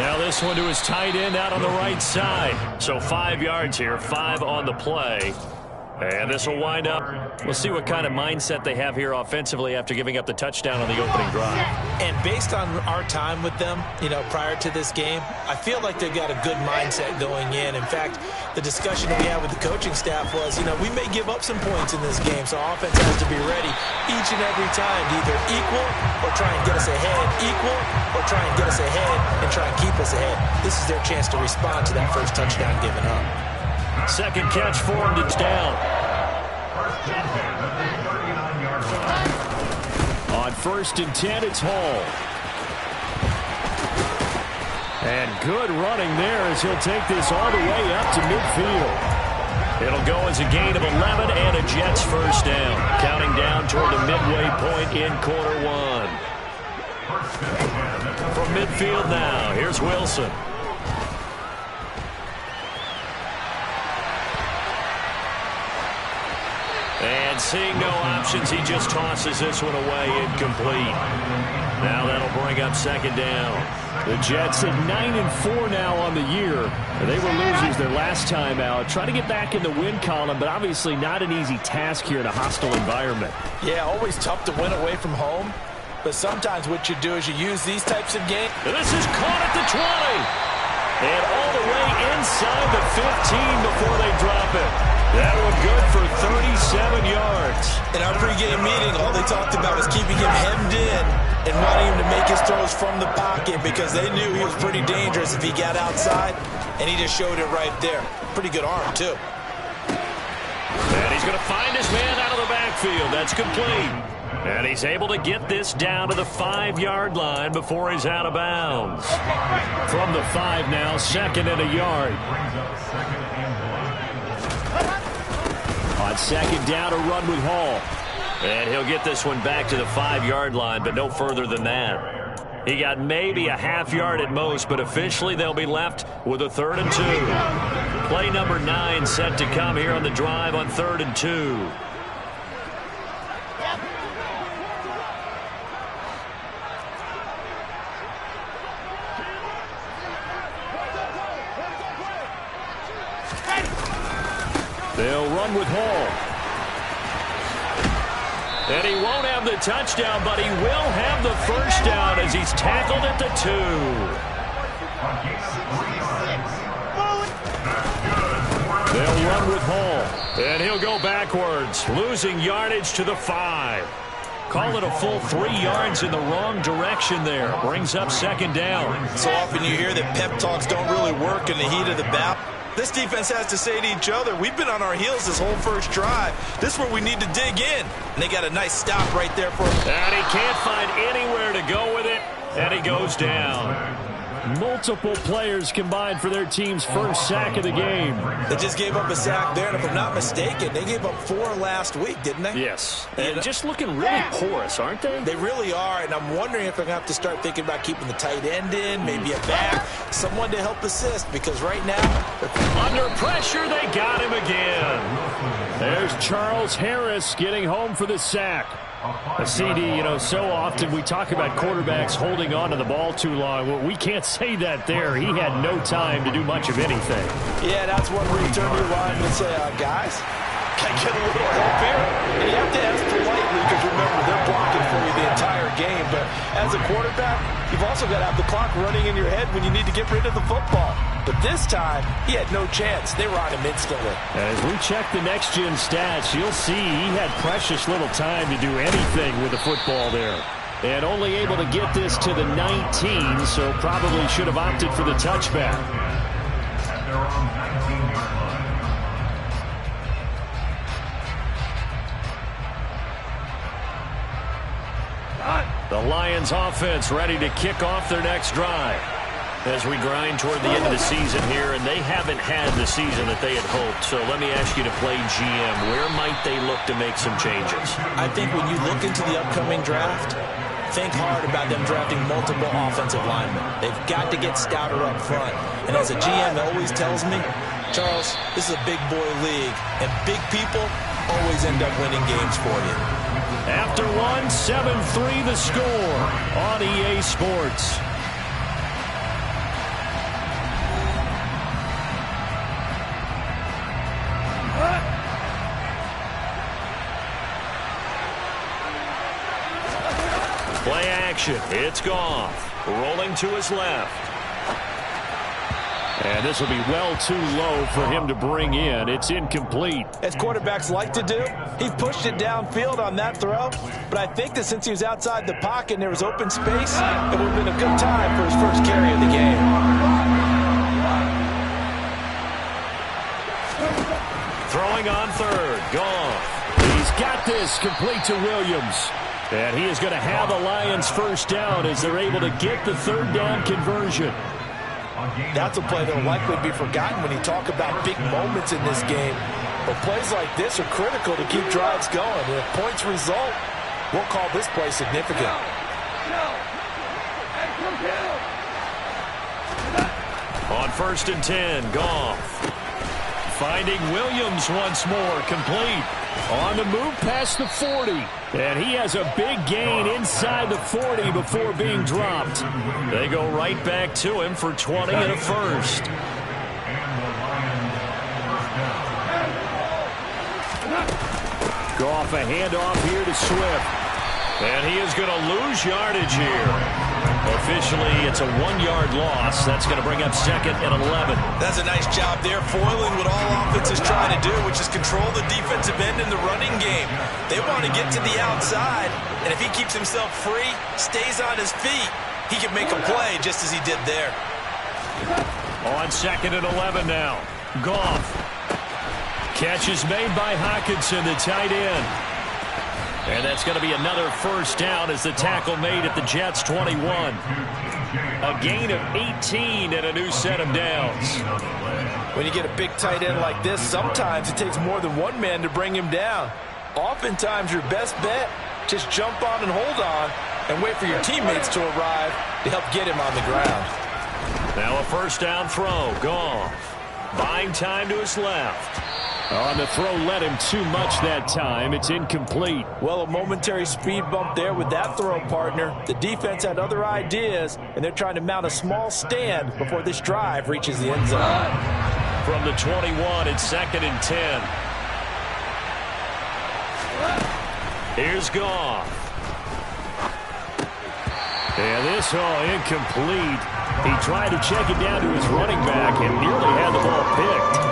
Now this one to his tight end out on the right side. So 5 yards here, 5 on the play. And this will wind up. We'll see what kind of mindset they have here offensively after giving up the touchdown on the opening drive. And based on our time with them, prior to this game, I feel like they've got a good mindset going in. In fact, the discussion we had with the coaching staff was, we may give up some points in this game, so offense has to be ready each and every time to either equal or try and get us ahead, equal or try and get us ahead and try and keep us ahead. This is their chance to respond to that first touchdown given up. Second catch for him, it's down. On 1st and 10, it's Hall. And good running there as he'll take this all the way up to midfield. It'll go as a gain of 11 and a Jets first down. Counting down toward the midway point in quarter one. From midfield now, here's Wilson. And seeing no options, he just tosses this one away incomplete. Now that'll bring up second down. The Jets at 9-4 now on the year. They were losers their last time out. Trying to get back in the win column, but obviously not an easy task here in a hostile environment. Yeah, always tough to win away from home. But sometimes what you do is you use these types of games. And this is caught at the 20. And all the way inside the 15 before they drop it. That one good for 37 yards. In our pregame meeting, all they talked about was keeping him hemmed in and wanting him to make his throws from the pocket because they knew he was pretty dangerous if he got outside, and he just showed it right there. Pretty good arm, too. And he's going to find his man out of the backfield. That's complete. And he's able to get this down to the 5-yard line before he's out of bounds. From the 5 now, 2nd and a yard. On 2nd down, a run with Hall. And he'll get this one back to the 5-yard line, but no further than that. He got maybe a half yard at most, but officially they'll be left with a 3rd and 2. Play number 9 set to come here on the drive on 3rd and 2. They'll run with Hall. And he won't have the touchdown, but he will have the first down as he's tackled at the 2. They'll run with Hall. And he'll go backwards, losing yardage to the 5. Call it a full 3 yards in the wrong direction there. Brings up 2nd down. So often you hear that pep talks don't really work in the heat of the battle. This defense has to say to each other, we've been on our heels this whole first drive. This is where we need to dig in. And they got a nice stop right there for him. And he can't find anywhere to go with it. And he goes down. Multiple players combined for their team's first sack of the game. They just gave up a sack there, and if I'm not mistaken, they gave up 4 last week, didn't they? Yes. And just looking really porous, aren't they? They really are, and I'm wondering if they're going to have to start thinking about keeping the tight end in, maybe a back, someone to help assist, because right now, under pressure, they got him again. There's Charles Harris getting home for the sack. A CD, so often we talk about quarterbacks holding on to the ball too long. Well, we can't say that there. He had no time to do much of anything. Yeah, that's one where you turn to your line and say, guys, can I get a little help here? And you have to ask politely because, remember, they're blocking for you the entire game. But as a quarterback, you've also got to have the clock running in your head when you need to get rid of the football. But this time, he had no chance. They were on him instantly. As we check the next-gen stats, you'll see he had precious little time to do anything with the football there. And only able to get this to the 19, so probably should have opted for the touchback. The Lions offense ready to kick off their next drive. As we grind toward the end of the season here, and they haven't had the season that they had hoped. So let me ask you to play GM. Where might they look to make some changes? I think when you look into the upcoming draft, think hard about them drafting multiple offensive linemen. They've got to get stouter up front. And as a GM always tells me, Charles, this is a big boy league, and big people always end up winning games for you. After one, 7-3 the score on EA Sports. action. It's Goff, rolling to his left. And this will be well too low for him to bring in. It's incomplete. As quarterbacks like to do, he pushed it downfield on that throw. But I think that since he was outside the pocket and there was open space, it would have been a good time for his first carry of the game. Throwing on third. Goff. He's got this complete to Williams. And he is going to have the Lions first down as they're able to get the third down conversion. That's a play that will likely be forgotten when you talk about big moments in this game. But plays like this are critical to keep drives going. And if points result, we'll call this play significant. On 1st and 10, Goff. Finding Williams once more, complete. On the move past the 40. And he has a big gain inside the 40 before being dropped. They go right back to him for 20 and a first. Goff a handoff here to Swift. And he is going to lose yardage here. Officially, it's a 1-yard loss. That's going to bring up 2nd and 11. That's a nice job there, foiling what all offenses try to do, which is control the defensive end in the running game. They want to get to the outside, and if he keeps himself free, stays on his feet, he can make a play just as he did there. On 2nd and 11 now. Goff. Catch is made by Hockenson, the tight end. And that's going to be another first down as the tackle made at the Jets' 21. A gain of 18 and a new set of downs. When you get a big tight end like this, sometimes it takes more than one man to bring him down. Oftentimes your best bet, just jump on and hold on and wait for your teammates to arrive to help get him on the ground. Now a first down throw. Goff. Buying time to his left. On the throw led him too much that time. It's incomplete. Well, a momentary speed bump there with that throw, partner. The defense had other ideas, and they're trying to mount a small stand before this drive reaches the end zone. From the 21, it's 2nd and 10. Here's Goff. And this incomplete. He tried to check it down to his running back and nearly had the ball picked.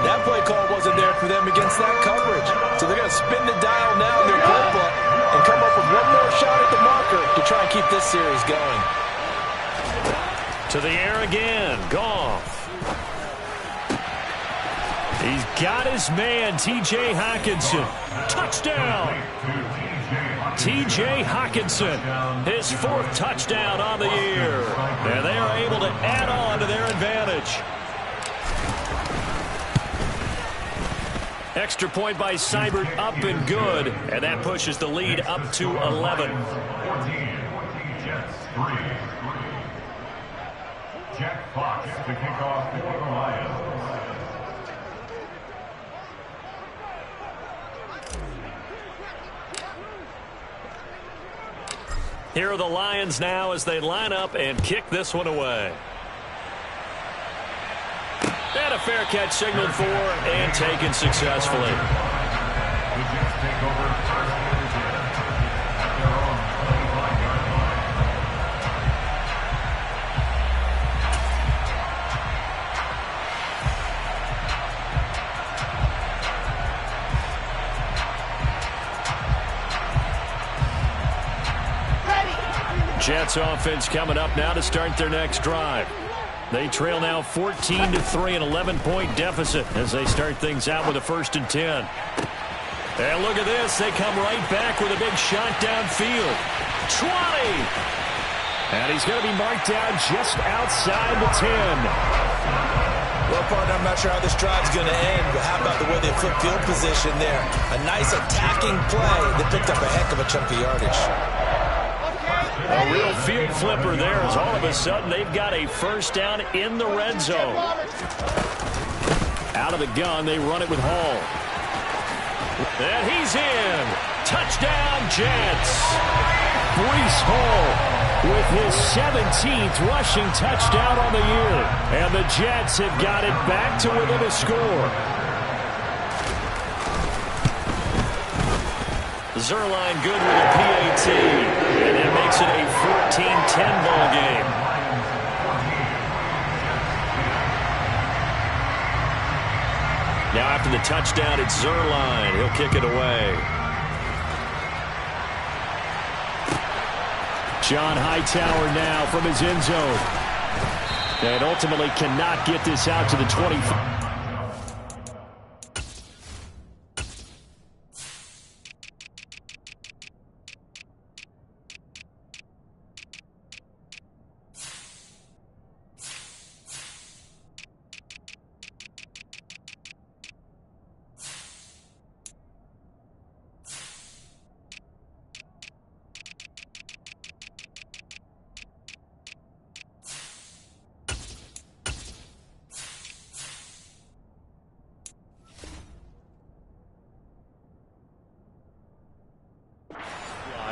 That play call wasn't there for them against that coverage. So they're going to spin the dial now in their playbook and come up with one more shot at the marker to try and keep this series going. To the air again. Goff. He's got his man, T.J. Hockenson. Touchdown. T.J. Hockenson, his 4th touchdown on the year. And they are able to add on to their advantage. Extra point by Seibert, up and good. And that pushes the lead up to 11. 14, Jets 3. Jack Fox to kick off for the Lions. Here are the Lions now as they line up and kick this one away. And a fair catch signaled for and taken successfully. The Jets take over first and 10 at their own 25-yard line. Jets offense coming up now to start their next drive. They trail now 14-3, an 11-point deficit as they start things out with a 1st and 10. And look at this. They come right back with a big shot downfield. 20! And he's going to be marked down just outside the 10. Well, partner, I'm not sure how this drive's going to end, but how about the way they flip field position there? A nice attacking play that picked up a heck of a chunk of yardage. A real field flipper there as all of a sudden they've got a first down in the red zone. Out of the gun, they run it with Hall. And he's in. Touchdown, Jets. Breece Hall with his 17th rushing touchdown on the year. And the Jets have got it back to within a score. Zuerlein good with a PAT. And that makes makes it a 14-10 ball game. Now after the touchdown, it's Zuerlein. He'll kick it away. John Hightower now from his end zone. And ultimately cannot get this out to the 25.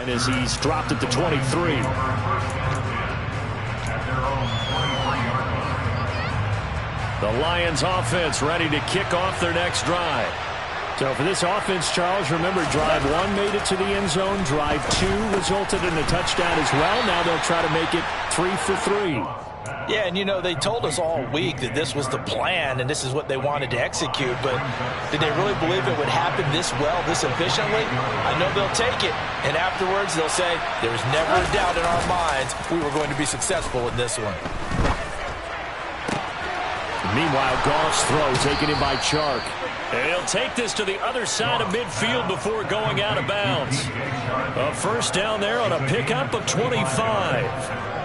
As he's dropped at the 23. The Lions offense ready to kick off their next drive. So for this offense, Charles, remember drive 1 made it to the end zone. Drive 2 resulted in a touchdown as well. Now they'll try to make it 3 for 3. Yeah, and you know, they told us all week that this was the plan and this is what they wanted to execute, but did they really believe it would happen this well, this efficiently? I know they'll take it, and afterwards they'll say, there was never a doubt in our minds we were going to be successful in this one. Meanwhile, Goff's throw taken in by Chark. And he'll take this to the other side of midfield before going out of bounds. A first down there on a pickup of 25.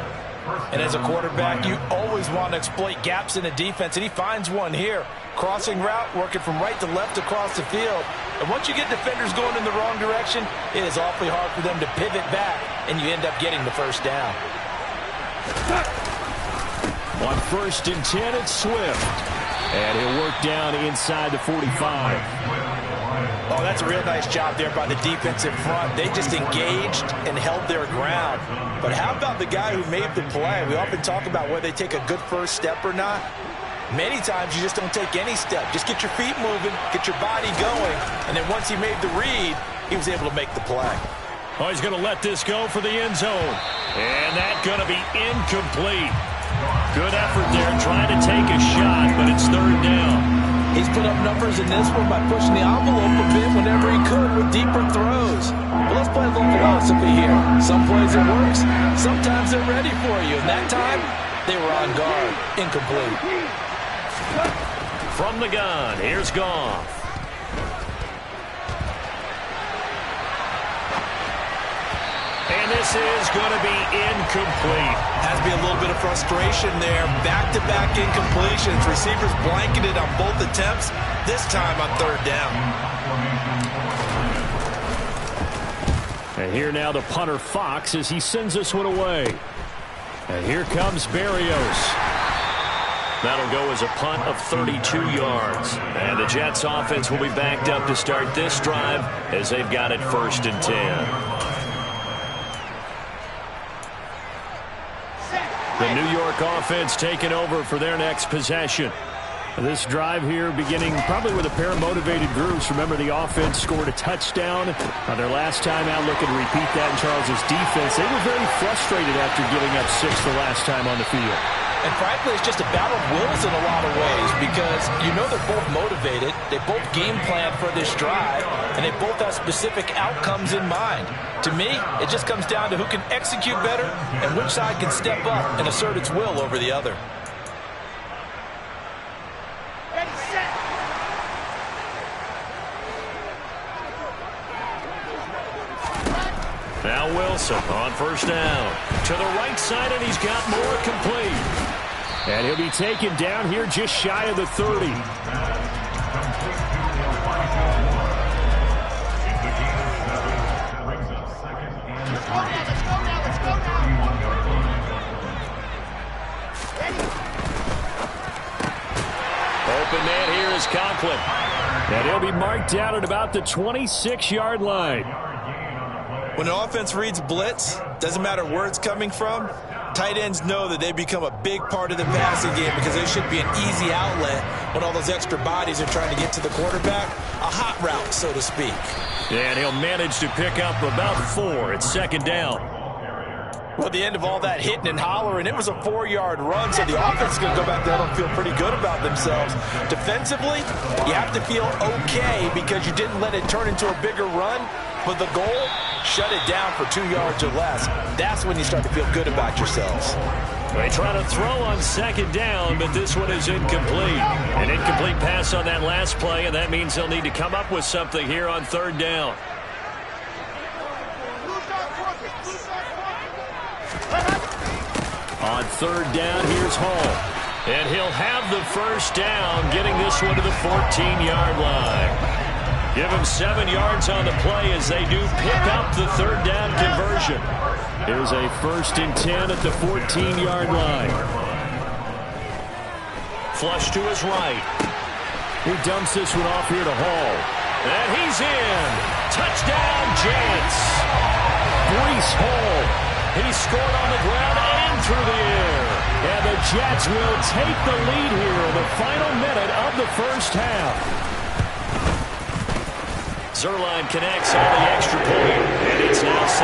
And as a quarterback, you always want to exploit gaps in the defense, and he finds one here. Crossing route, working from right to left across the field. And once you get defenders going in the wrong direction, it is awfully hard for them to pivot back, and you end up getting the first down. On 1st and 10, it's Swift. And he'll work down inside the 45. Oh, that's a real nice job there by the defensive front. They just engaged and held their ground. But how about the guy who made the play? We often talk about whether they take a good first step or not. Many times you just don't take any step. Just get your feet moving, get your body going, and then once he made the read, he was able to make the play. Oh, he's going to let this go for the end zone. And that's going to be incomplete. Good effort there trying to take a shot, but it's 3rd down. He's put up numbers in this one by pushing the envelope a bit whenever he could with deeper throws. But let's play a little philosophy here. Some plays it works, sometimes they're ready for you. And that time, they were on guard. Incomplete. From the gun, here's Goff. And this is going to be incomplete. Has to be a little bit of frustration there. Back-to-back incompletions. Receivers blanketed on both attempts, this time on 3rd down. And here now the punter Fox as he sends this one away. And here comes Berrios. That'll go as a punt of 32 yards. And the Jets offense will be backed up to start this drive as they've got it 1st and 10. The New York offense taking over for their next possession. This drive here beginning probably with a pair of motivated groups. Remember, the offense scored a touchdown on their last time out. Looking to repeat that in Charles's defense. They were very frustrated after giving up 6 the last time on the field. And frankly, it's just a battle of wills in a lot of ways because you know they're both motivated. They both game plan for this drive, and they both have specific outcomes in mind. To me, it just comes down to who can execute better and which side can step up and assert its will over the other. Now Wilson on 1st down. To the right side, and he's got more complete. And he'll be taken down here just shy of the 30. Open man here is Conklin. And he'll be marked down at about the 26-yard line. When an offense reads blitz, doesn't matter where it's coming from, tight ends know that they become a big part of the passing game because they should be an easy outlet when all those extra bodies are trying to get to the quarterback. A hot route, so to speak. And he'll manage to pick up about 4 at 2nd down. Well, the end of all that hitting and hollering, it was a 4-yard run, so the offense is going to go back there and feel pretty good about themselves. Defensively, you have to feel okay because you didn't let it turn into a bigger run, but the goal, shut it down for 2 yards or less. That's when you start to feel good about yourselves. They try to throw on second down, but this one is incomplete. An incomplete pass on that last play, and that means they'll need to come up with something here on third down. On third down, here's Hall. And he'll have the first down, getting this one to the 14-yard line. Give him 7 yards on the play as they do pick up the third down conversion. Here's a 1st and 10 at the 14-yard line. Flush to his right. He dumps this one off here to Hall. And he's in. Touchdown, Jets. Breece Hall. He scored on the ground and through the air. And the Jets will take the lead here in the final minute of the first half. Zuerlein connects on the extra point, and it's now 17-14.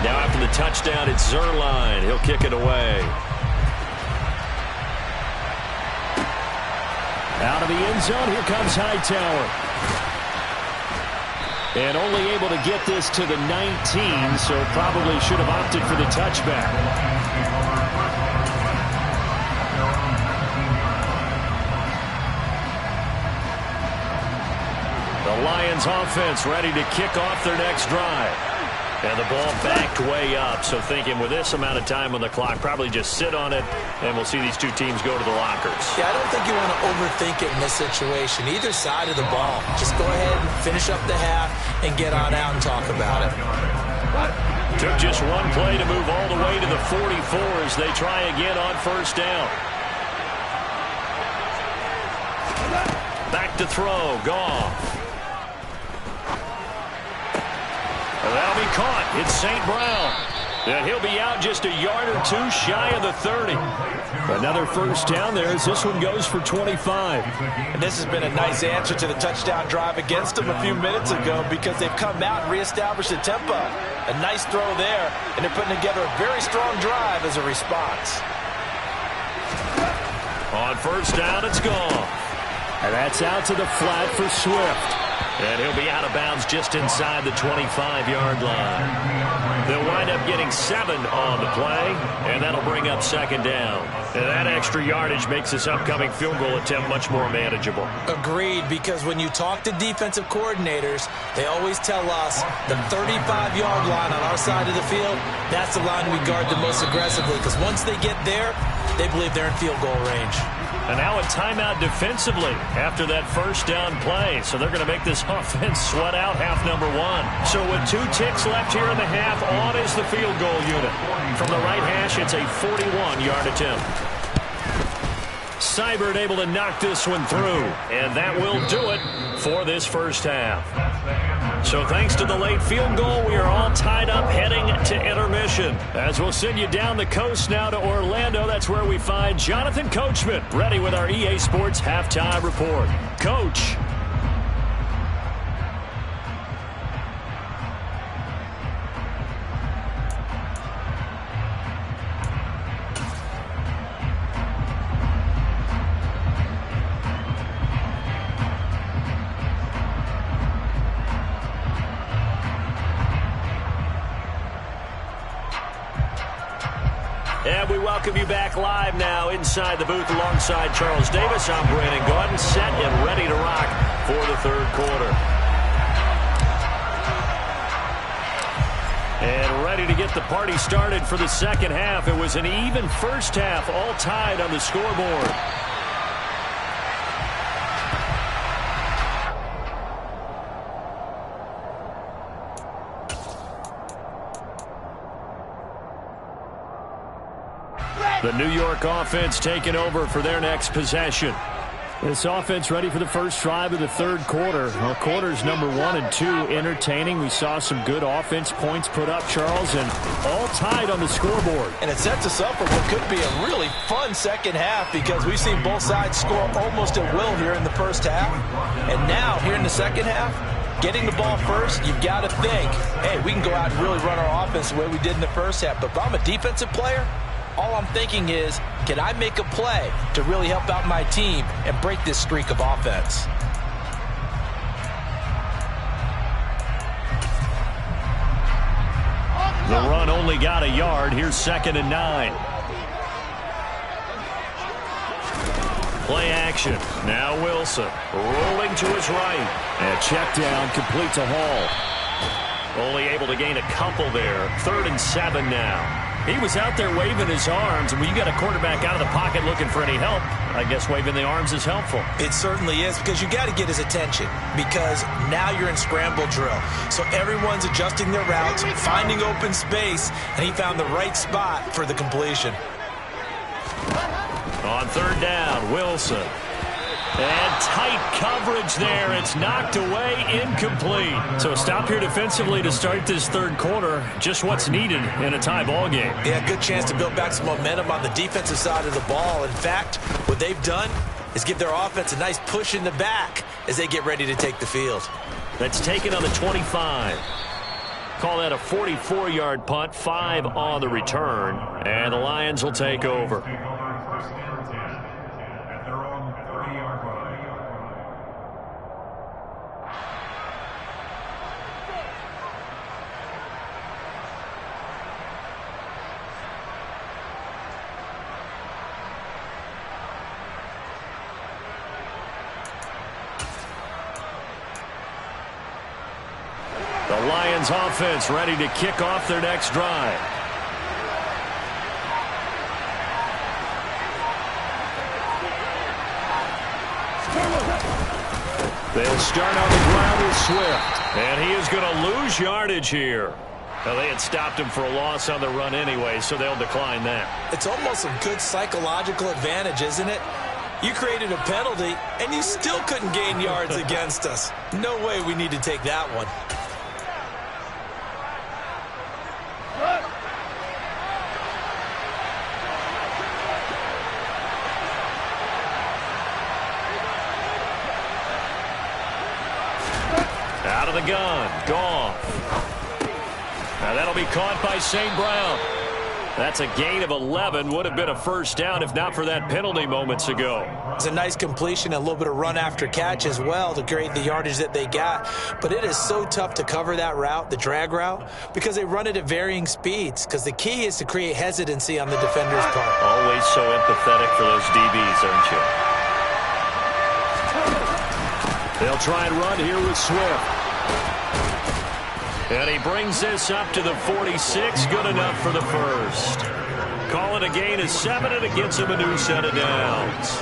Now after the touchdown, it's Zuerlein. He'll kick it away. Out of the end zone, here comes Hightower. And only able to get this to the 19, so probably should have opted for the touchback. The Lions offense ready to kick off their next drive. And the ball backed way up, so thinking with this amount of time on the clock, probably just sit on it, and we'll see these two teams go to the lockers. Yeah, I don't think you want to overthink it in this situation. Either side of the ball. Just go ahead and finish up the half and get on out and talk about it. Took just one play to move all the way to the 44 as they try again on first down. Back to throw, Goff. That'll be caught. It's St. Brown. And he'll be out just a yard or two shy of the 30. Another first down there as this one goes for 25. And this has been a nice answer to the touchdown drive against them a few minutes ago because they've come out and reestablished the tempo. A nice throw there, and they're putting together a very strong drive as a response. On first down, it's gone. And that's out to the flat for Swift. And he'll be out of bounds just inside the 25-yard line. They'll wind up getting 7 on the play, and that'll bring up second down. And that extra yardage makes this upcoming field goal attempt much more manageable. Agreed, because when you talk to defensive coordinators, they always tell us the 35-yard line on our side of the field, that's the line we guard the most aggressively, because once they get there, they believe they're in field goal range. And now a timeout defensively after that first down play. So they're going to make this offense sweat out half number 1. So with 2 ticks left here in the half, on is the field goal unit. From the right hash, it's a 41-yard attempt. Seibert able to knock this one through. And that will do it for this first half. So thanks to the late field goal, we are all tied up heading to intermission. As we'll send you down the coast now to Orlando, that's where we find Jonathan Coachman, ready with our EA Sports Halftime Report. Coach. And we welcome you back live now inside the booth alongside Charles Davis. I'm Brandon Gaudin, set and ready to rock for the third quarter. And ready to get the party started for the second half. It was an even first half, all tied on the scoreboard. The New York offense taking over for their next possession. This offense ready for the first drive of the third quarter. Well, quarters number 1 and 2 entertaining. We saw some good offense points put up, Charles, and all tied on the scoreboard. And it sets us up for what could be a really fun second half because we've seen both sides score almost at will here in the first half. And now, here in the second half, Getting the ball first, you've got to think, hey, we can go out and really run our offense the way we did in the first half. But if I'm a defensive player, all I'm thinking is, can I make a play to really help out my team and break this streak of offense? The run only got a yard. Here's 2nd and 9. Play action. Now Wilson rolling to his right. And a check down, complete to Hall. Only able to gain a couple there. 3rd and 7 now. He was out there waving his arms, and when you got a quarterback out of the pocket looking for any help, I guess waving the arms is helpful. It certainly is, because you got to get his attention, because now you're in scramble drill. So everyone's adjusting their routes, finding open space, and he found the right spot for the completion. On 3rd down, Wilson. And tight coverage there. It's knocked away, incomplete. So a stop here defensively to start this 3rd quarter. Just what's needed in a tie ball game. Yeah, good chance to build back some momentum on the defensive side of the ball. In fact, what they've done is give their offense a nice push in the back as they get ready to take the field. That's taken on the 25. Call that a 44-yard punt, 5 on the return. And the Lions will take over. The Lions offense ready to kick off their next drive. They'll start on the ground with Swift. And he is going to lose yardage here. Well, they had stopped him for a loss on the run anyway, so they'll decline that. It's almost a good psychological advantage, isn't it? You created a penalty, and you still couldn't gain yards against us. No way we need to take that one. Out of the gun, Goff. Now that'll be caught by St. Brown. That's a gain of 11. Would have been a first down if not for that penalty moments ago. It's a nice completion, a little bit of run after catch as well to create the yardage that they got. But it is so tough to cover that route, the drag route, because they run it at varying speeds. Because the key is to create hesitancy on the defender's part. Always so empathetic for those DBs, aren't you? They'll try and run here with Swift. And he brings this up to the 46. Good enough for the first. Call it a gain of 7, and it gets him a new set of downs.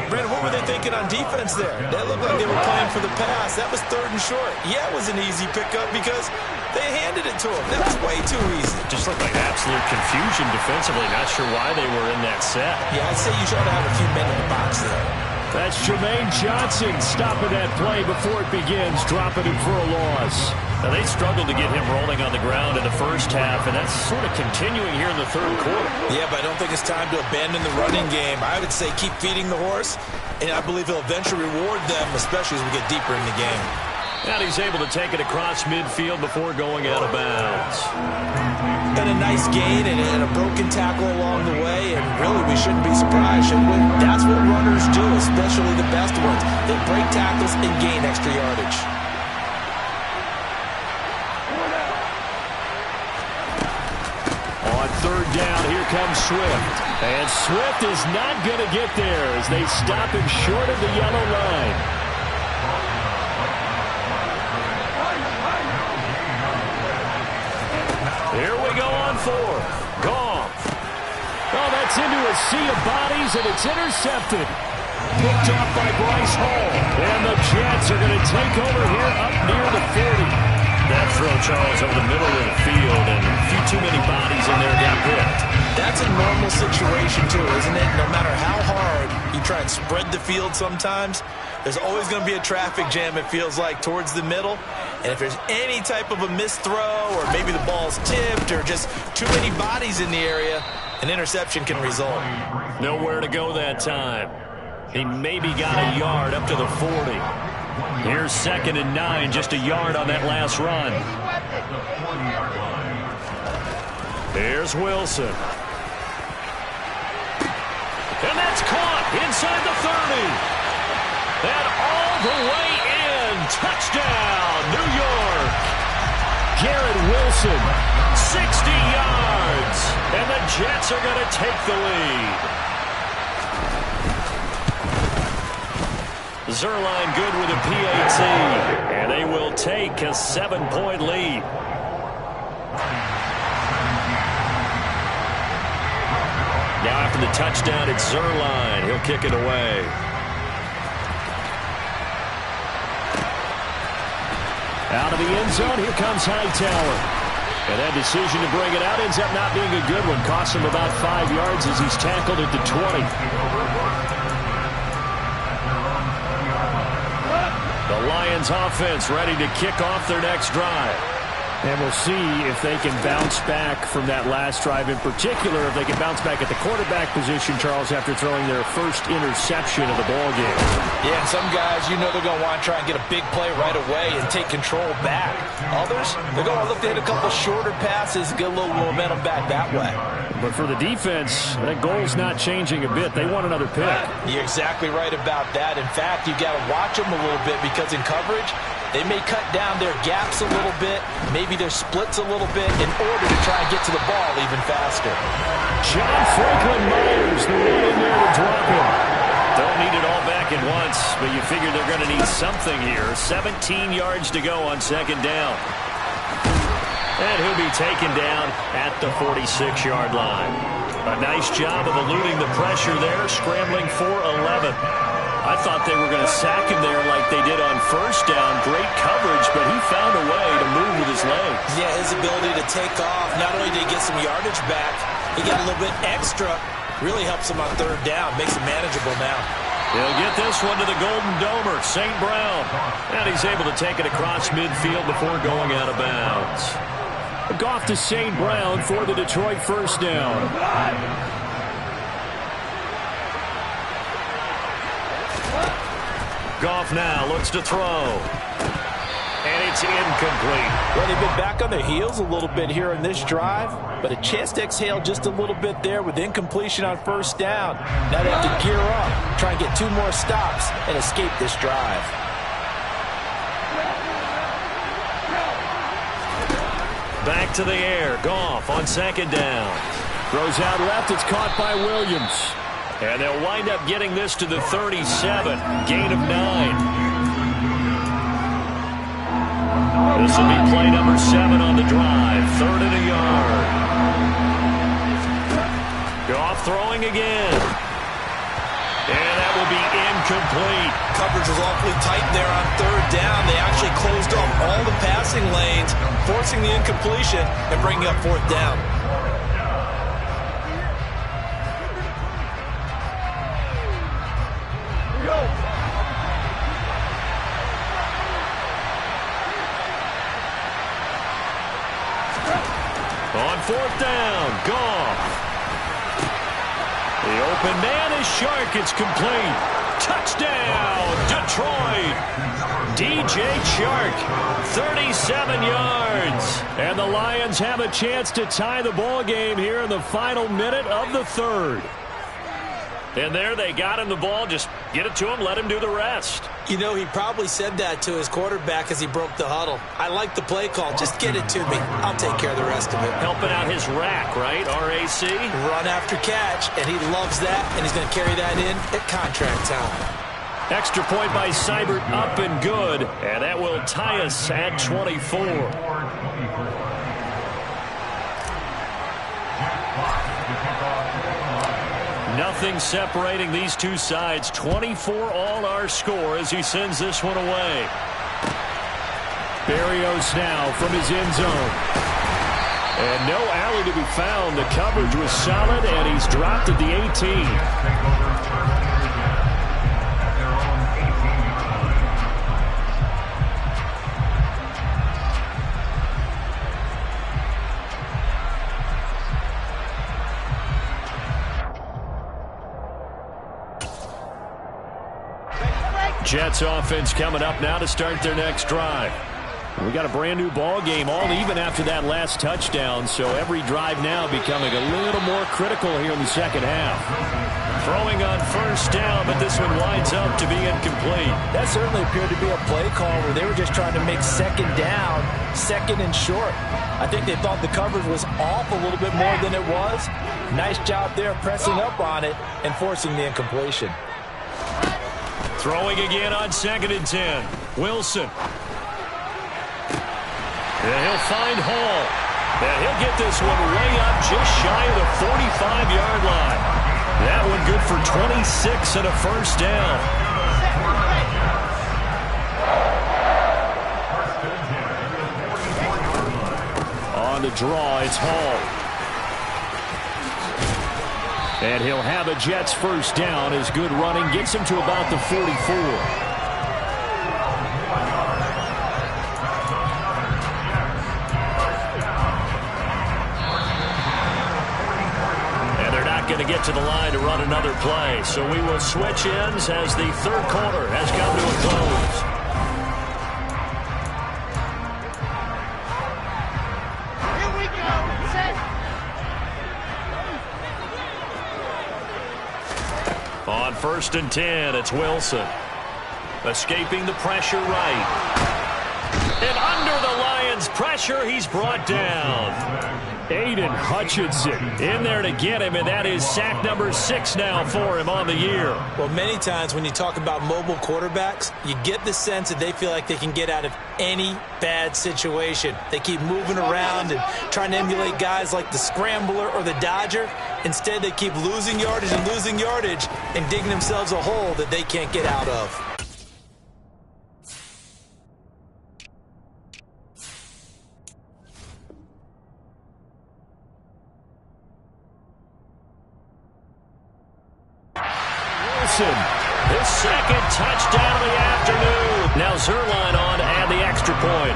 Brandon, what were they thinking on defense there? That looked like they were playing for the pass. That was 3rd and short. Yeah, it was an easy pickup because they handed it to him. That was way too easy. Just looked like absolute confusion defensively. Not sure why they were in that set. Yeah, I'd say you ought to have a few men in the box there. That's Jermaine Johnson stopping that play before it begins, dropping him for a loss. Now, they struggled to get him rolling on the ground in the first half, and that's sort of continuing here in the 3rd quarter. Yeah, but I don't think it's time to abandon the running game. I would say keep feeding the horse, and I believe he'll eventually reward them, especially as we get deeper in the game. And he's able to take it across midfield before going out of bounds. And a nice gain and a broken tackle along the way, and really we shouldn't be surprised, should we? That's what runners do, especially the best ones. They break tackles and gain extra yardage. On 3rd down, here comes Swift. And Swift is not going to get there as they stop him short of the yellow line. Here we go on 4th. Goff. Oh, that's into a sea of bodies, and it's intercepted. Picked off by Bryce Hall. And the Jets are going to take over here up near the 40. That throw, Charles, over the middle of the field, and a few too many bodies in there got picked. That's a normal situation, too, isn't it? No matter how hard you try and spread the field sometimes, there's always going to be a traffic jam, it feels like, towards the middle. And if there's any type of a missed throw, or maybe the ball's tipped, or just too many bodies in the area, an interception can result. Nowhere to go that time. He maybe got a yard up to the 40. Here's 2nd and 9, just a yard on that last run. The 40-yard line. Here's Wilson. And that's caught inside the 30. And all the way in. Touchdown, New York. Garrett Wilson. 60 yards. And the Jets are going to take the lead. Zuerlein good with a PAT. And they will take a 7-point lead. Now after the touchdown, it's Zuerlein. He'll kick it away. Out of the end zone, here comes Hightower. And that decision to bring it out ends up not being a good one. Costs him about 5 yards as he's tackled at the 20. The Lions offense ready to kick off their next drive. And we'll see if they can bounce back from that last drive. In particular, if they can bounce back at the quarterback position, Charles, after throwing their first interception of the ballgame. Yeah, and some guys, you know they're going to want to try and get a big play right away and take control back. Others, they're going to look to hit a couple shorter passes, get a little momentum back that way. But for the defense, that goal's not changing a bit. They want another pick. You're exactly right about that. In fact, you got to watch them a little bit because in coverage, they may cut down their gaps a little bit, maybe their splits a little bit in order to try and get to the ball even faster. John Franklin Myers, the one in there to drop him. Don't need it all back at once, but you figure they're going to need something here. 17 yards to go on 2nd down. And he'll be taken down at the 46-yard line. A nice job of eluding the pressure there, scrambling for 11. I thought they were going to sack him there like they did on 1st down. Great coverage, but he found a way to move with his legs. Yeah, his ability to take off, not only did he get some yardage back, he got a little bit extra. Really helps him on 3rd down, makes it manageable now. He'll get this one to the Golden Domer, St. Brown. And he's able to take it across midfield before going out of bounds. Goff to St. Brown for the Detroit 1st down. Goff now looks to throw. And it's incomplete. Well, they've been back on their heels a little bit here in this drive, but a chance to exhale just a little bit there with incompletion on 1st down. Now they have to gear up, try and get 2 more stops, and escape this drive. Back to the air. Goff on 2nd down. Throws out left. It's caught by Williams. And they'll wind up getting this to the 37. Gain of 9. This will be play number 7 on the drive. 3rd and a yard. Goff throwing again. And that will be incomplete. Coverage was awfully tight there on 3rd down. They actually closed off all the passing lanes, forcing the incompletion and bringing up 4th down. On 4th down, Goff. The open man is Chark. It's complete. Touchdown, Detroit. DJ Chark, 37 yards. And the Lions have a chance to tie the ball game here in the final minute of the 3rd. And there they got him the ball. Just get it to him, let him do the rest. You know, he probably said that to his quarterback as he broke the huddle. I like the play call. Just get it to me. I'll take care of the rest of it. Helping out his rack, right? RAC? Run after catch, and he loves that, and he's going to carry that in at contract time. Extra point by Seibert, up and good. And that will tie us at 24. Nothing separating these two sides. 24 all our score as he sends this one away. Berrios now from his end zone. And no alley to be found. The coverage was solid, and he's dropped at the 18. Jets offense coming up now to start their next drive. We got a brand new ball game, all even after that last touchdown, so every drive now becoming a little more critical here in the second half. Throwing on first down, but this one winds up to be incomplete. That certainly appeared to be a play call where they were just trying to make second down, second and short. I think they thought the coverage was off a little bit more than it was. Nice job there pressing up on it and forcing the incompletion. Throwing again on 2nd and 10. Wilson. And he'll find Hall. And he'll get this one way up just shy of the 45-yard line. That one good for 26 and a first down. On the draw, it's Hall. And he'll have a Jets first down as good running gets him to about the 44. Going to get to the line to run another play. So we will switch ends as the third quarter has come to a close. Here we go. Set. On 1st and 10, it's Wilson. Escaping the pressure right. And under the Lions' pressure, he's brought down. Aiden Hutchinson in there to get him, and that is sack number 6 now for him on the year. Well, many times when you talk about mobile quarterbacks, you get the sense that they feel like they can get out of any bad situation. They keep moving around and trying to emulate guys like the Scrambler or the Dodger. Instead, they keep losing yardage and digging themselves a hole that they can't get out of. His second touchdown of the afternoon. Now Zuerlein on to add the extra point.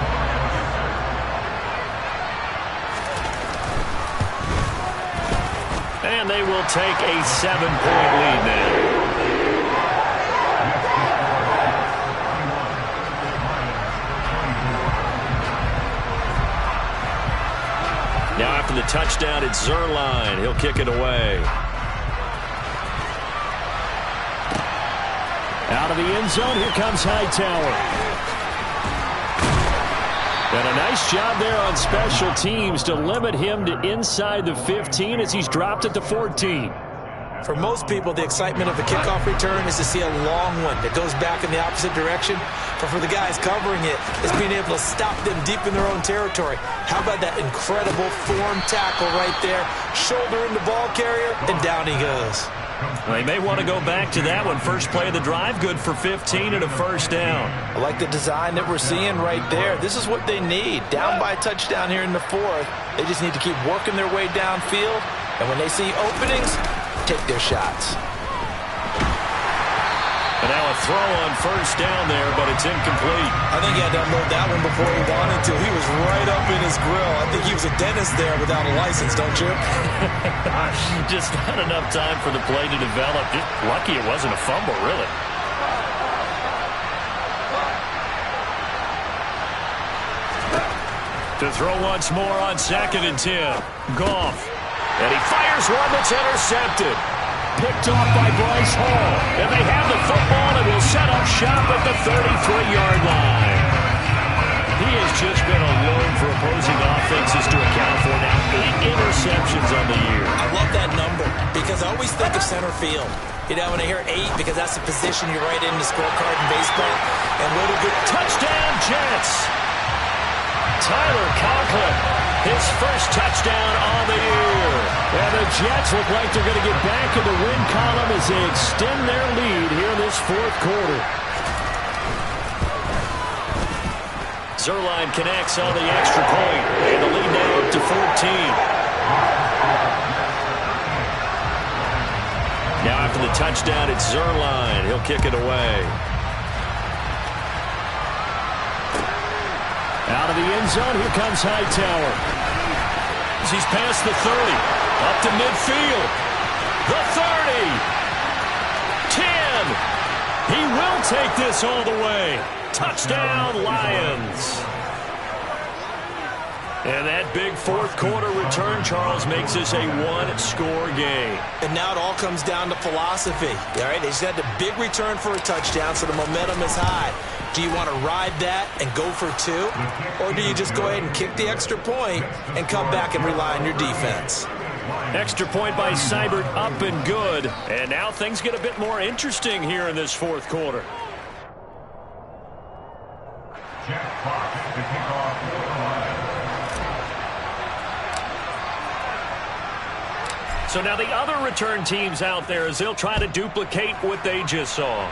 And they will take a 7-point lead now. Now after the touchdown, it's Zuerlein. He'll kick it away. Out of the end zone, here comes Hightower. And a nice job there on special teams to limit him to inside the 15 as he's dropped at the 14. For most people, the excitement of a kickoff return is to see a long one that goes back in the opposite direction. But for the guys covering it, it's being able to stop them deep in their own territory. How about that incredible form tackle right there? Shoulder in the ball carrier, and down he goes. Well, they may want to go back to that one. First play of the drive, good for 15 and a first down. I like the design that we're seeing right there. This is what they need. Down by a touchdown here in the 4th. They just need to keep working their way downfield. And when they see openings, take their shots. And now a throw on first down there, but it's incomplete. I think he had to unload that one before he wanted to. He was right up in his grill. I think he was a dentist there without a license, don't you? Just not enough time for the play to develop. Just lucky it wasn't a fumble, really. To throw once more on 2nd and 10. Goff. And he fires one that's intercepted. Picked off by Bryce Hall. And they have the football and will set up shop at the 33-yard line. He has just been alone for opposing offenses to account for now. 8 interceptions on the year. I love that number because I always think of center field. You know, when I hear 8, because that's the position you write in the scorecard in baseball. And what a good touchdown, Jets. Tyler Conklin, his first touchdown on the year. And the Jets look like they're going to get back in the win column as they extend their lead here in this 4th quarter. Zuerlein connects on the extra point, and the lead now up to 14. Now after the touchdown, it's Zuerlein. He'll kick it away. Out of the end zone, here comes Hightower. He's past the 30, up to midfield. The 30, 10, He will take this all the way. Touchdown, Lions. And that big fourth quarter return, Charles, makes this a one-score game. And now it all comes down to philosophy. All right, they just had a big return for a touchdown, so the momentum is high. Do you want to ride that and go for two? Or do you just go ahead and kick the extra point and come back and rely on your defense? Extra point by Seibert, up and good. And now things get a bit more interesting here in this fourth quarter. Jack Fox to kick off for the Lions. So now the other return teams out there as they'll try to duplicate what they just saw.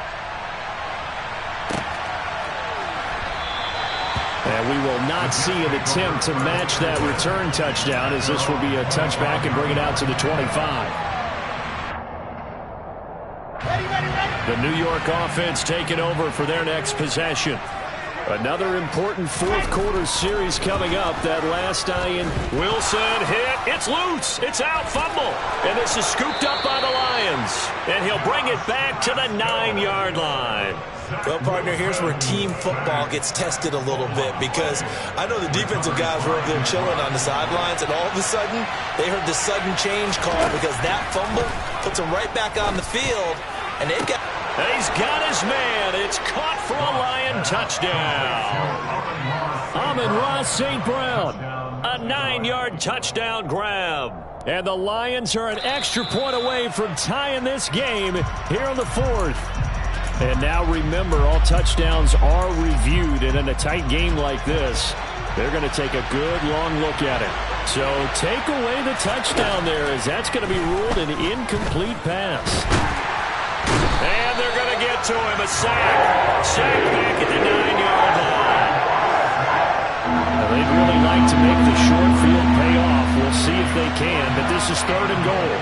And we will not see an attempt to match that return touchdown, as this will be a touchback and bring it out to the 25. The New York offense taking over for their next possession. Another important fourth quarter series coming up. That last Ian. Wilson hit. It's loose. It's out. Fumble. And this is scooped up by the Lions. And he'll bring it back to the 9-yard line. Well, partner, here's where team football gets tested a little bit, because I know the defensive guys were over there chilling on the sidelines, and all of a sudden they heard the sudden change call because that fumble puts them right back on the field, and they've got... He's got his man. It's caught for a Lion touchdown. Amon-Ra St. Brown. A 9-yard touchdown grab. And the Lions are an extra point away from tying this game here in the fourth. And now remember, all touchdowns are reviewed, and in a tight game like this, they're going to take a good long look at it. So take away the touchdown there, as that's going to be ruled an incomplete pass. And they're going to get to him. A sack. Sack back at the 9-yard line. Now, they'd really like to make the short field pay off. We'll see if they can, but this is 3rd and goal.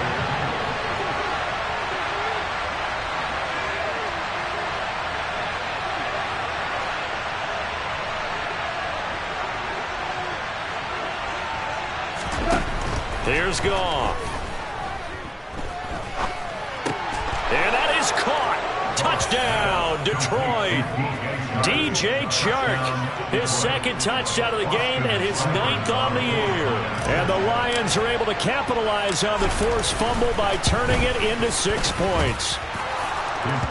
Here's Goff. And that is caught. Touchdown, Detroit. DJ Chark, his 2nd touchdown of the game and his 9th on the year. And the Lions are able to capitalize on the forced fumble by turning it into 6 points.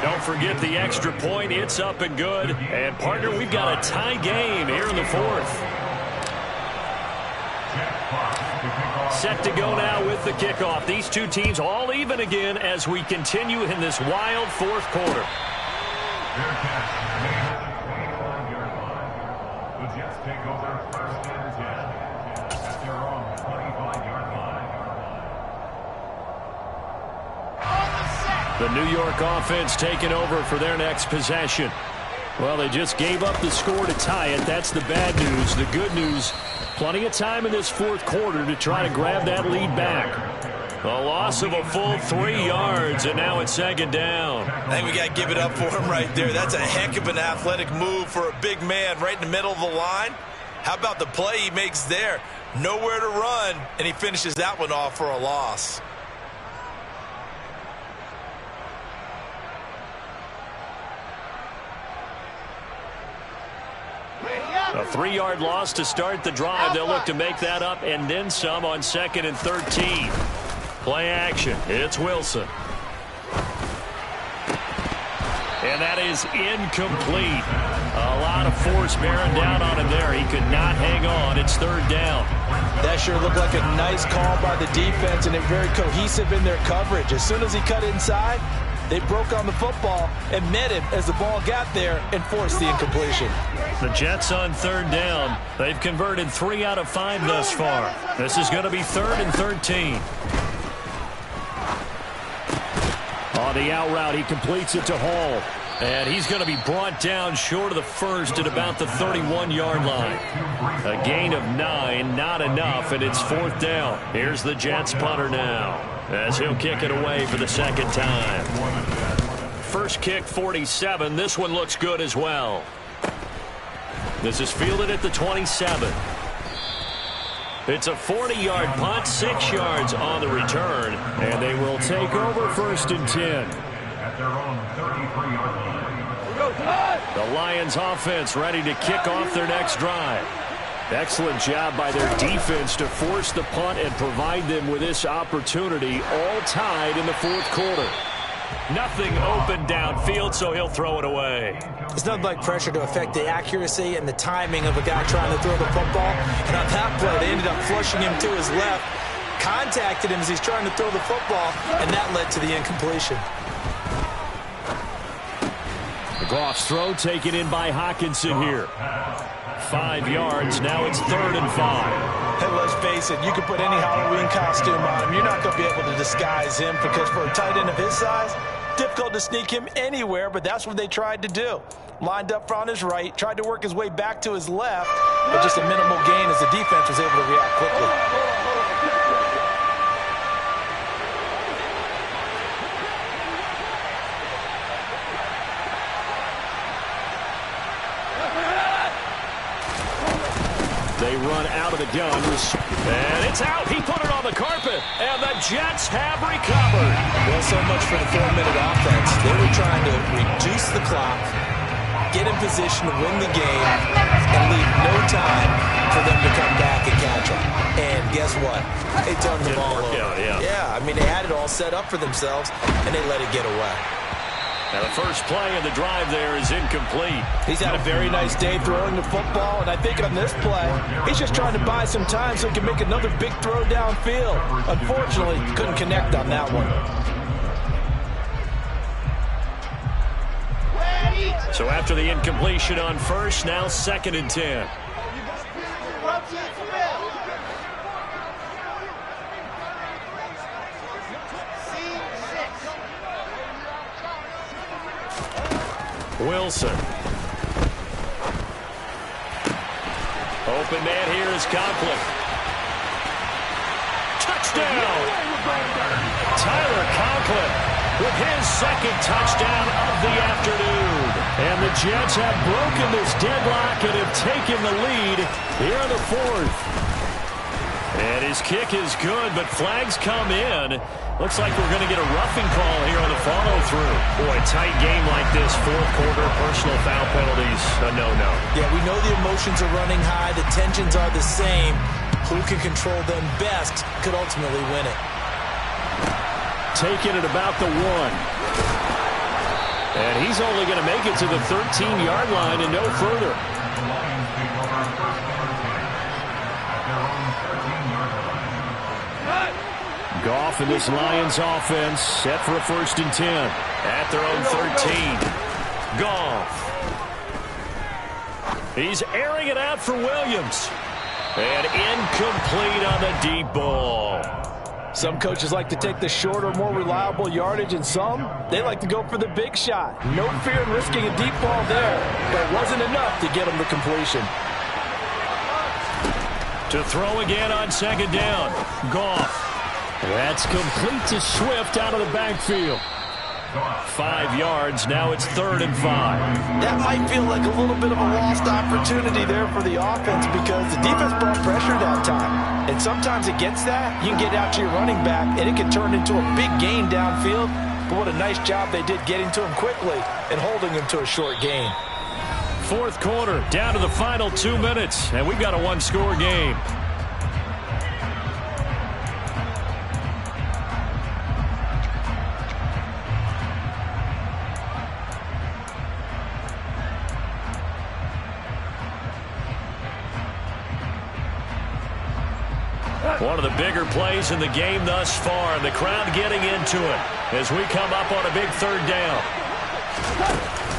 Don't forget the extra point. It's up and good. And, partner, we've got a tie game here in the fourth. Set to go now with the kickoff. These two teams all even again as we continue in this wild fourth quarter. The Jets take over 1st and 10 at their own 25-yard line. The New York offense taking over for their next possession. Well, they just gave up the score to tie it. That's the bad news. The good news, plenty of time in this fourth quarter to try to grab that lead back. A loss of a full 3 yards, and now it's 2nd down. I think we got to give it up for him right there. That's a heck of an athletic move for a big man right in the middle of the line. How about the play he makes there? Nowhere to run, and he finishes that one off for a loss. A 3-yard loss to start the drive. They'll look to make that up and then some on 2nd and 13. Play action. It's Wilson. And that is incomplete. A lot of force bearing down on him there. He could not hang on. It's 3rd down. That sure looked like a nice call by the defense, and they're very cohesive in their coverage. As soon as he cut inside, they broke on the football and met him as the ball got there and forced the incompletion. The Jets on 3rd down. They've converted 3 out of 5 thus far. This is going to be 3rd and 13. On the out route, he completes it to Hall. And he's going to be brought down short of the first at about the 31-yard line. A gain of 9, not enough, and it's 4th down. Here's the Jets punter now, as he'll kick it away for the 2nd time. First kick, 47. This one looks good as well. This is fielded at the 27. It's a 40-yard punt, 6 yards on the return, and they will take over 1st and 10. At their own 33-yard line. The Lions offense ready to kick off their next drive. Excellent job by their defense to force the punt and provide them with this opportunity, all tied in the fourth quarter. Nothing open downfield, so he'll throw it away. It's nothing like pressure to affect the accuracy and the timing of a guy trying to throw the football. And on that play, they ended up flushing him to his left, contacted him as he's trying to throw the football, and that led to the incompletion. Goff's throw taken in by Hockenson here. 5 yards. Now it's 3rd and 5. Hey, let's face it, you can put any Halloween costume on him. You're not going to be able to disguise him because for a tight end of his size, difficult to sneak him anywhere, but that's what they tried to do. Lined up on his right, tried to work his way back to his left, but just a minimal gain as the defense was able to react quickly. They run out of the gun. And it's out. He put it on the carpet. And the Jets have recovered. Well, so much for the 4-minute offense. They were trying to reduce the clock, get in position to win the game, and leave no time for them to come back and catch them. And guess what? They turned the ball over. Yeah, I mean, they had it all set up for themselves, and they let it get away. Now the first play of the drive there is incomplete. He's had a very nice day throwing the football, and I think on this play, he's just trying to buy some time so he can make another big throw downfield. Unfortunately, couldn't connect on that one. So after the incompletion on first, now 2nd and 10. Wilson. Open man here is Conklin. Touchdown! Tyler Conklin with his 2nd touchdown of the afternoon. And the Jets have broken this deadlock and have taken the lead here in the 4th. And his kick is good, but flags come in. Looks like we're going to get a roughing call here on the follow-through. Boy, tight game like this, fourth quarter, personal foul penalties, a no-no. Yeah, we know the emotions are running high. The tensions are the same. Who can control them best could ultimately win it. Taking it about the 1. And he's only going to make it to the 13-yard line and no further. Goff and this Lions offense set for a 1st and 10. At their own 13. Goff. He's airing it out for Williams. And incomplete on the deep ball. Some coaches like to take the shorter, more reliable yardage, and some, they like to go for the big shot. No fear in risking a deep ball there, but it wasn't enough to get him the completion. To throw again on 2nd down. Goff. That's complete to Swift out of the backfield. 5 yards. Now it's 3rd and 5. That might feel like a little bit of a lost opportunity there for the offense because the defense brought pressure that time. And sometimes against that, you can get out to your running back, and it can turn into a big gain downfield. But what a nice job they did getting to him quickly and holding him to a short gain. 4th quarter, down to the final 2 minutes, and we've got a 1-score game. One of the bigger plays in the game thus far, and the crowd getting into it as we come up on a big 3rd down.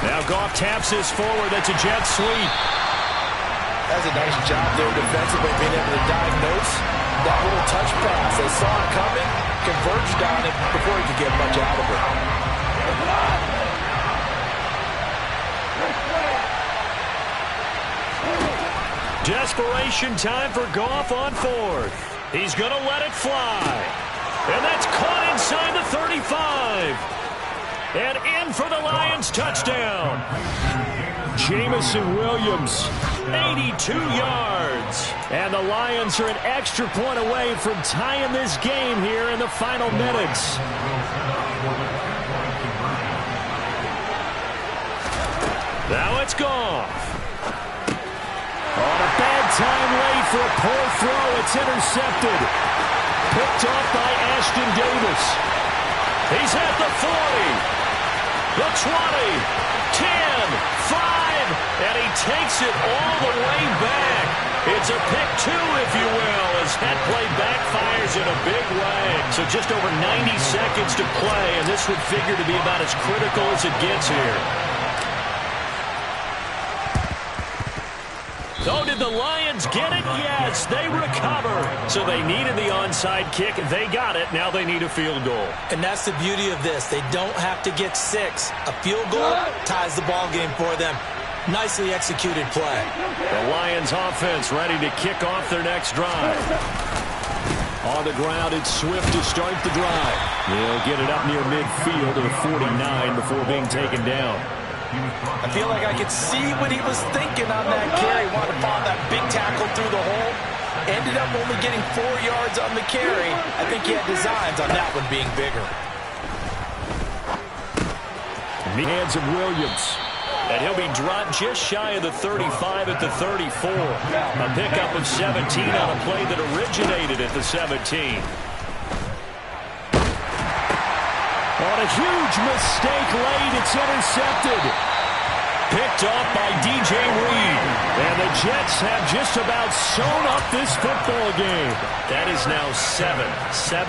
Now Goff taps this forward. That's a jet sweep. That's a nice job there defensively, being able to diagnose that little touch pass. They saw it coming, converged on it before he could get much out of it. Desperation time for Goff on 4th. He's going to let it fly. And that's caught inside the 35. And in for the Lions touchdown. Jameson Williams, 82 yards. And the Lions are an extra point away from tying this game here in the final minutes. Now it's Goff. On a bad time late for a poor throw. It's intercepted. Picked off by Ashton Davis. He's at the 40, the 20, 10, 5, and he takes it all the way back. It's a pick two, if you will, as that play backfires in a big way. So just over 90 seconds to play, and this would figure to be about as critical as it gets here. So did the Lions get it? Yes, they recover. So they needed the onside kick. They got it. Now they need a field goal. And that's the beauty of this. They don't have to get 6. A field goal ties the ball game for them. Nicely executed play. The Lions offense ready to kick off their next drive. On the ground, it's Swift to start the drive. They'll get it up near midfield to the 49 before being taken down. I feel like I could see what he was thinking on that carry. Wanted to follow that big tackle through the hole. Ended up only getting 4 yards on the carry. I think he had designs on that one being bigger. In the hands of Williams. And he'll be dropped just shy of the 35 at the 34. A pickup of 17 on a play that originated at the 17. On a huge mistake late, it's intercepted. Picked off by DJ Reed. And the Jets have just about sewn up this football game. That is now 7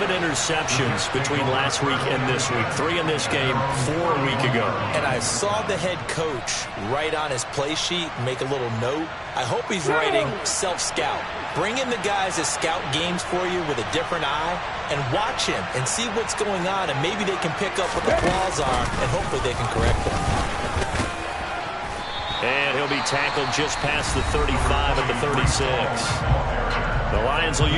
interceptions between last week and this week. 3 in this game, 4 a week ago. And I saw the head coach write on his play sheet, make a little note. I hope he's writing self-scout. Bring in the guys that scout games for you with a different eye and watch him and see what's going on, and maybe they can pick up what the flaws are, and hopefully they can correct them. And he'll be tackled just past the 35 at the 36. The Lions will use